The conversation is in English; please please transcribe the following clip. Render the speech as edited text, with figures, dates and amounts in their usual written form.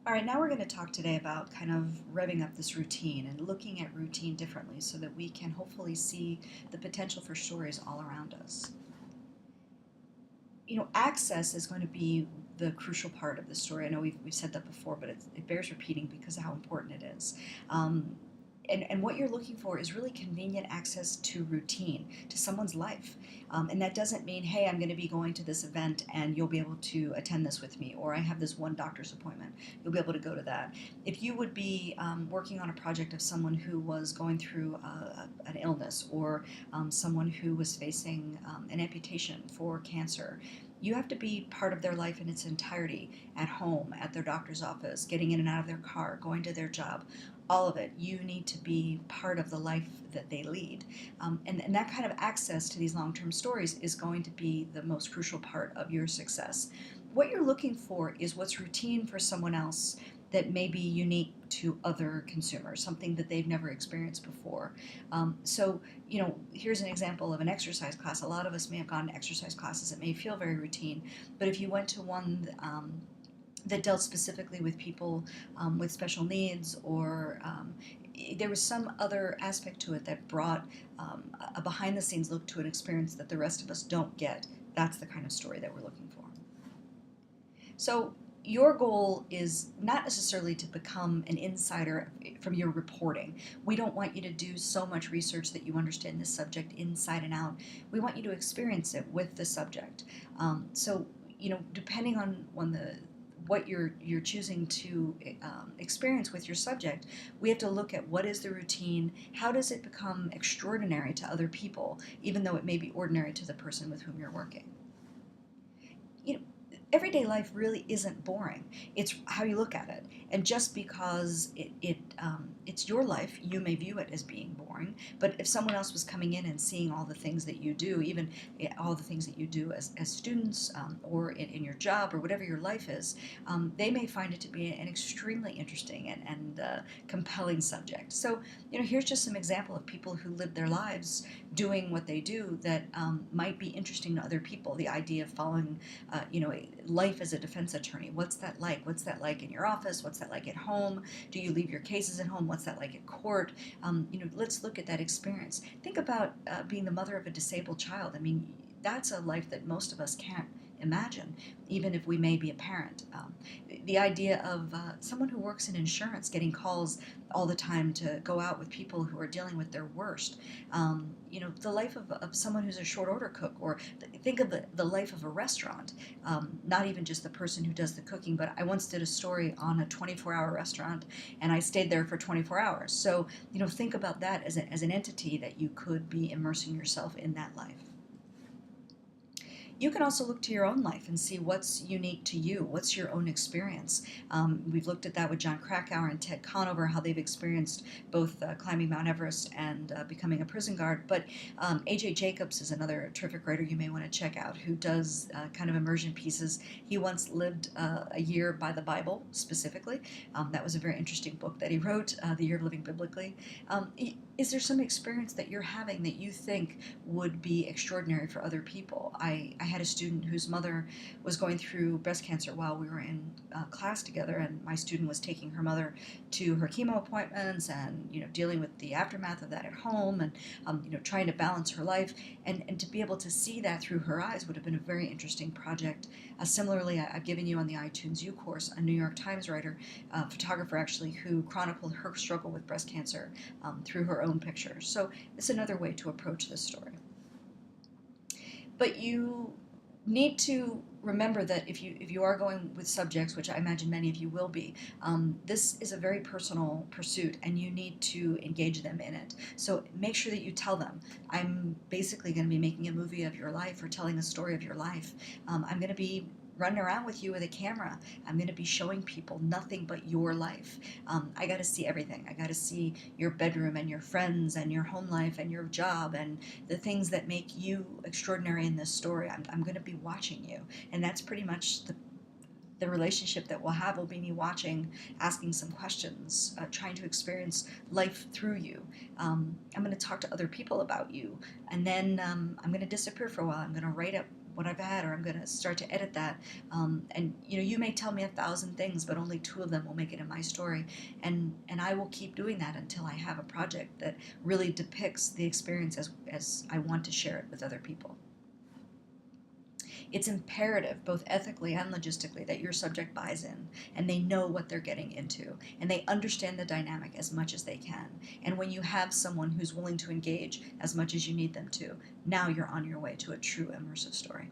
All right, now we're going to talk today about kind of revving up this routine and looking at routine differently so that we can hopefully see the potential for stories all around us. Access is going to be the crucial part of the story. I know we've said that before, but it bears repeating because of how important it is. And what you're looking for is really convenient access to routine, to someone's life. And that doesn't mean, hey, I'm going to be going to this event and you'll be able to attend this with me, or I have this one doctor's appointment, you'll be able to go to that. If you would be working on a project of someone who was going through an illness, or someone who was facing an amputation for cancer, you have to be part of their life in its entirety, at home, at their doctor's office, getting in and out of their car, going to their job, all of it. You need to be part of the life that they lead. And that kind of access to these long-term stories is going to be the most crucial part of your success. What you're looking for is what's routine for someone else that may be unique to other consumers, something that they've never experienced before. Here's an example of an exercise class. A lot of us may have gone to exercise classes that may feel very routine, but if you went to one that dealt specifically with people with special needs, or there was some other aspect to it that brought a behind the scenes look to an experience that the rest of us don't get, that's the kind of story that we're looking for. So your goal is not necessarily to become an insider from your reporting. We don't want you to do so much research that you understand this subject inside and out. We want you to experience it with the subject. Depending on what you're choosing to experience with your subject, we have to look at what is the routine, how does it become extraordinary to other people, even though it may be ordinary to the person with whom you're working. You know, Everyday life really isn't boring. It's how you look at it. And just because it's your life, you may view it as being boring. But if someone else was coming in and seeing all the things that you do, even all the things that you do as students, or in your job, or whatever your life is, they may find it to be an extremely interesting and compelling subject. So, here's just some example of people who live their lives doing what they do that might be interesting to other people. The idea of following, life as a defense attorney. What's that like? What's that like in your office? What's that like at home? Do you leave your cases at home? What's that like at court? Let's look at that experience. Think about being the mother of a disabled child. I mean, that's a life that most of us can't imagine, even if we may be a parent. The idea of someone who works in insurance getting calls all the time to go out with people who are dealing with their worst. The life of someone who's a short order cook, or think of the life of a restaurant, not even just the person who does the cooking, but I once did a story on a 24-hour restaurant, and I stayed there for 24 hours. So, think about that as an entity that you could be immersing yourself in that life. You can also look to your own life and see what's unique to you. What's your own experience? We've looked at that with John Krakauer and Ted Conover, how they've experienced both climbing Mount Everest and becoming a prison guard. But A.J. Jacobs is another terrific writer you may want to check out, who does kind of immersion pieces. He once lived a year by the Bible, specifically. That was a very interesting book that he wrote, The Year of Living Biblically. Is there some experience that you're having that you think would be extraordinary for other people? I had a student whose mother was going through breast cancer while we were in class together, and my student was taking her mother to her chemo appointments, and dealing with the aftermath of that at home, and trying to balance her life, and to be able to see that through her eyes would have been a very interesting project. Similarly, I've given you on the iTunes U course a New York Times writer, photographer actually, who chronicled her struggle with breast cancer through her own pictures. So it's another way to approach this story. But you need to remember that if you are going with subjects, which I imagine many of you will be, this is a very personal pursuit, and you need to engage them in it. So make sure that you tell them, I'm basically going to be making a movie of your life, or telling a story of your life. I'm going to be running around with you with a camera. I'm going to be showing people nothing but your life. I got to see everything. I got to see your bedroom, and your friends, and your home life, and your job, and the things that make you extraordinary in this story. I'm going to be watching you. And that's pretty much the relationship that we'll have, will be me watching, asking some questions, trying to experience life through you. I'm going to talk to other people about you, and then I'm going to disappear for a while. I'm going to write up what I've had, or I'm going to start to edit that. And you may tell me 1,000 things, but only 2 of them will make it in my story, and I will keep doing that until I have a project that really depicts the experience as I want to share it with other people. It's imperative, both ethically and logistically, that your subject buys in and they know what they're getting into and they understand the dynamic as much as they can. And when you have someone who's willing to engage as much as you need them to, now you're on your way to a true immersive story.